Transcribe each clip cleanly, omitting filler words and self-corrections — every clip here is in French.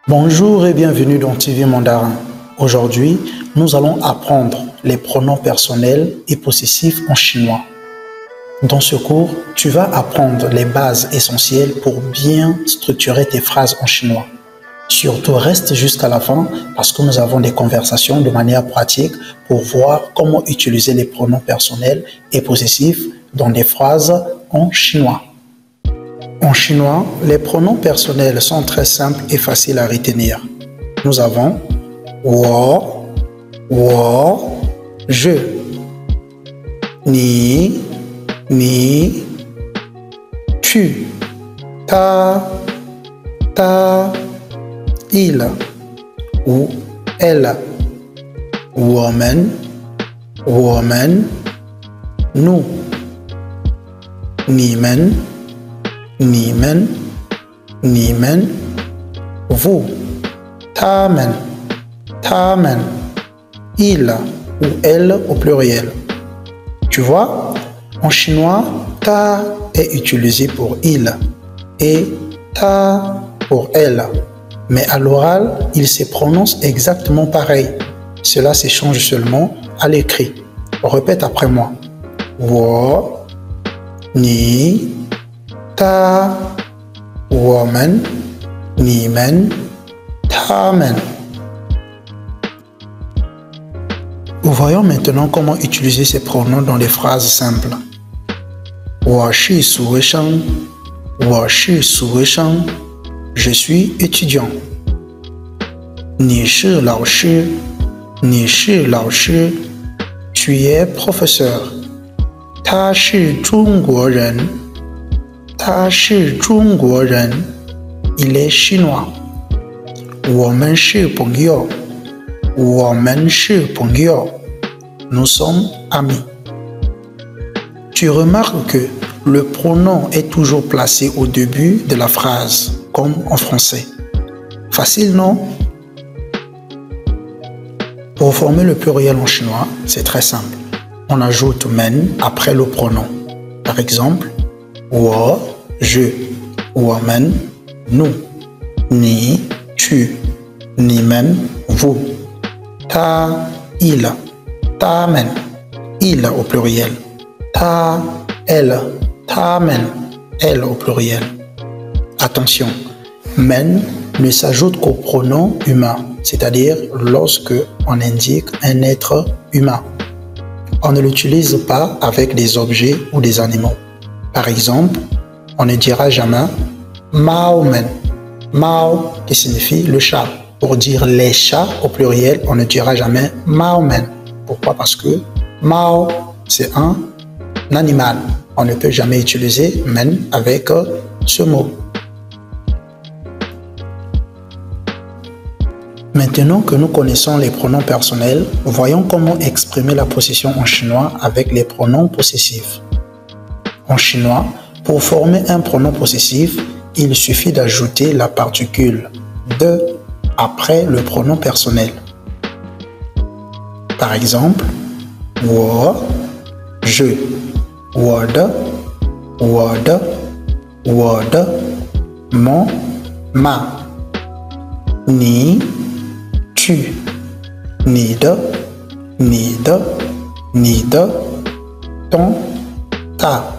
Bonjour et bienvenue dans TV Mandarin. Aujourd'hui, nous allons apprendre les pronoms personnels et possessifs en chinois. Dans ce cours, tu vas apprendre les bases essentielles pour bien structurer tes phrases en chinois. Surtout, reste jusqu'à la fin parce que nous avons des conversations de manière pratique pour voir comment utiliser les pronoms personnels et possessifs dans des phrases en chinois. En chinois, les pronoms personnels sont très simples et faciles à retenir. Nous avons wo, je, ni, tu, ta, il ou elle, woman, nous, ni men, vous, ta men, il ou elle au pluriel. Tu vois, en chinois, ta est utilisé pour il et ta pour elle. Mais à l'oral, il se prononce exactement pareil. Cela s'échange seulement à l'écrit. Répète après moi. Wo, ni, ta, woman, ni men, ta men. Voyons maintenant comment utiliser ces pronoms dans les phrases simples. Wo shi su wei sheng, je suis étudiant. Ni shi lao shi, tu es professeur. Ta shi zhongguo ren, il est chinois. 我们是朋友， nous sommes amis. Tu remarques que le pronom est toujours placé au début de la phrase, comme en français. Facile, non? Pour former le pluriel en chinois, c'est très simple. On ajoute men après le pronom. Par exemple, wo, je, woman, nous, ni, tu, ni men, vous, ta, il, ta men, il au pluriel, ta, elle, ta men, elle au pluriel. Attention, men ne s'ajoute qu'au pronom humain, c'est-à-dire lorsque on indique un être humain. On ne l'utilise pas avec des objets ou des animaux. Par exemple, on ne dira jamais Mao men. Mao qui signifie le chat. Pour dire les chats au pluriel, on ne dira jamais Mao men. Pourquoi? Parce que Mao, c'est un animal. On ne peut jamais utiliser men avec ce mot. Maintenant que nous connaissons les pronoms personnels, voyons comment exprimer la possession en chinois avec les pronoms possessifs. En chinois, pour former un pronom possessif, il suffit d'ajouter la particule de après le pronom personnel. Par exemple, wo, je, wode, mon, ma, ni, tu, ni de, ton, ta,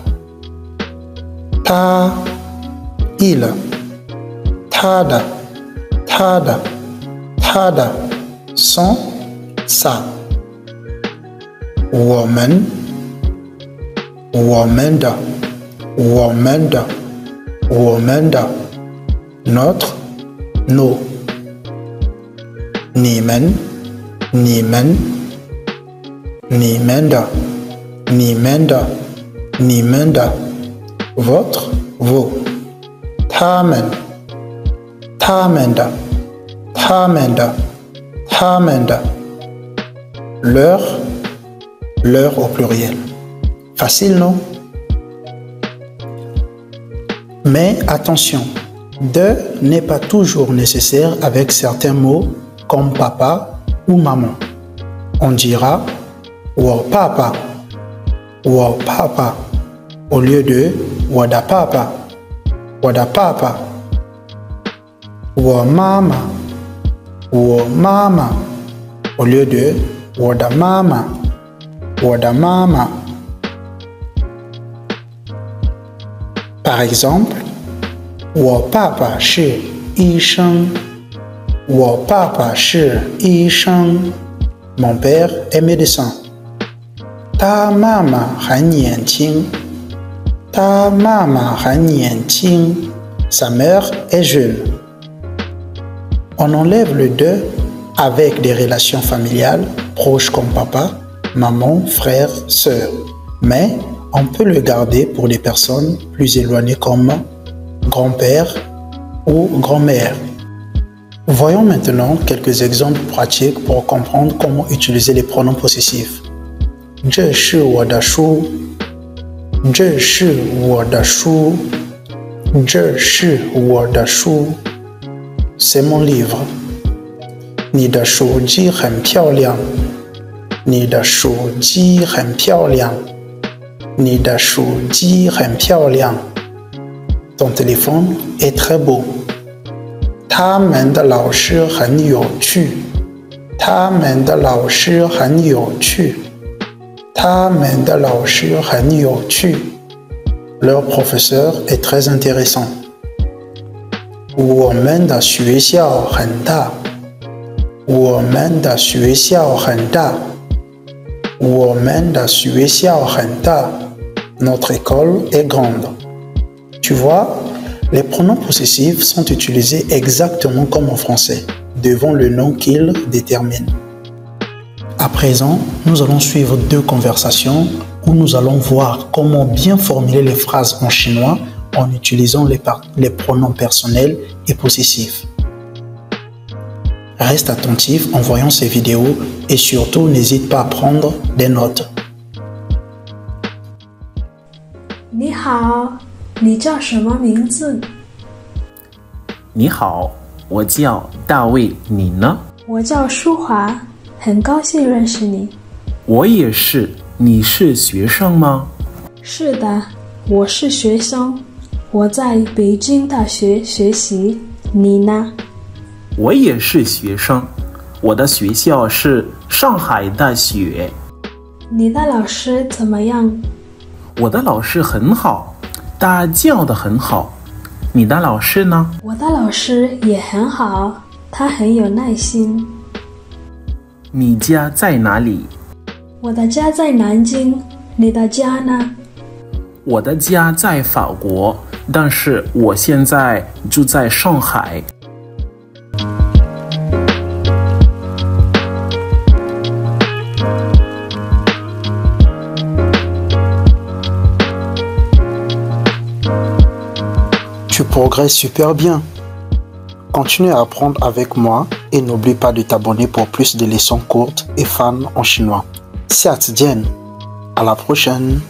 il, tada, son, sa, woman, notre, nos, ni men, votre, vos, ta men, leur au pluriel. Facile, non? Mais attention, de n'est pas toujours nécessaire avec certains mots comme papa ou maman. On dira wo papa au lieu de wada papa, wa mama, 我妈妈 au lieu de 我的妈妈，我的妈妈。Par exemple, 我爸爸是医生，我爸爸是医生。Mon père est médecin. 他妈妈很年轻，他妈妈很年轻。Sa mère est jeune. On enlève le de avec des relations familiales proches comme papa, maman, frère, sœur. Mais on peut le garder pour des personnes plus éloignées comme grand-père ou grand-mère. Voyons maintenant quelques exemples pratiques pour comprendre comment utiliser les pronoms possessifs. 这是我的书，这是我的书，这是我的书。C'est mon livre. 你的手机很漂亮，你的手机很漂亮，你的手机很漂亮。Ton téléphone est très beau. 他们的老师很有趣，他们的老师很有趣，他们的老师很有趣。Leur professeur est très intéressant. 我们的学校很大，我们的学校很大，我们的学校很大。Notre école est grande. Tu vois, les pronoms possessifs sont utilisés exactement comme en français, devant le nom qu'ils déterminent. À présent, nous allons suivre deux conversations où nous allons voir comment bien formuler les phrases en chinois en utilisant les pronoms personnels et possessifs. Reste attentif en voyant ces vidéos et surtout n'hésite pas à prendre des notes. 你好，你叫什么名字？你好，我叫大卫，你呢？我叫舒华，很高兴认识你。我也是，你是学生吗？是的，我是学生，我在北京大学学习。你呢？我也是学生，我的学校是上海大学。你的老师怎么样？我的老师很好，他教得很好。你的老师呢？我的老师也很好，他很有耐心。你家在哪里？我的家在南京，你的家呢？我的家在法国，但是我现在住在上海。Tu progresses super bien. Continue à apprendre avec moi et n'oublie pas de t'abonner pour plus de leçons courtes et fun en chinois. 下次见，à la prochaine.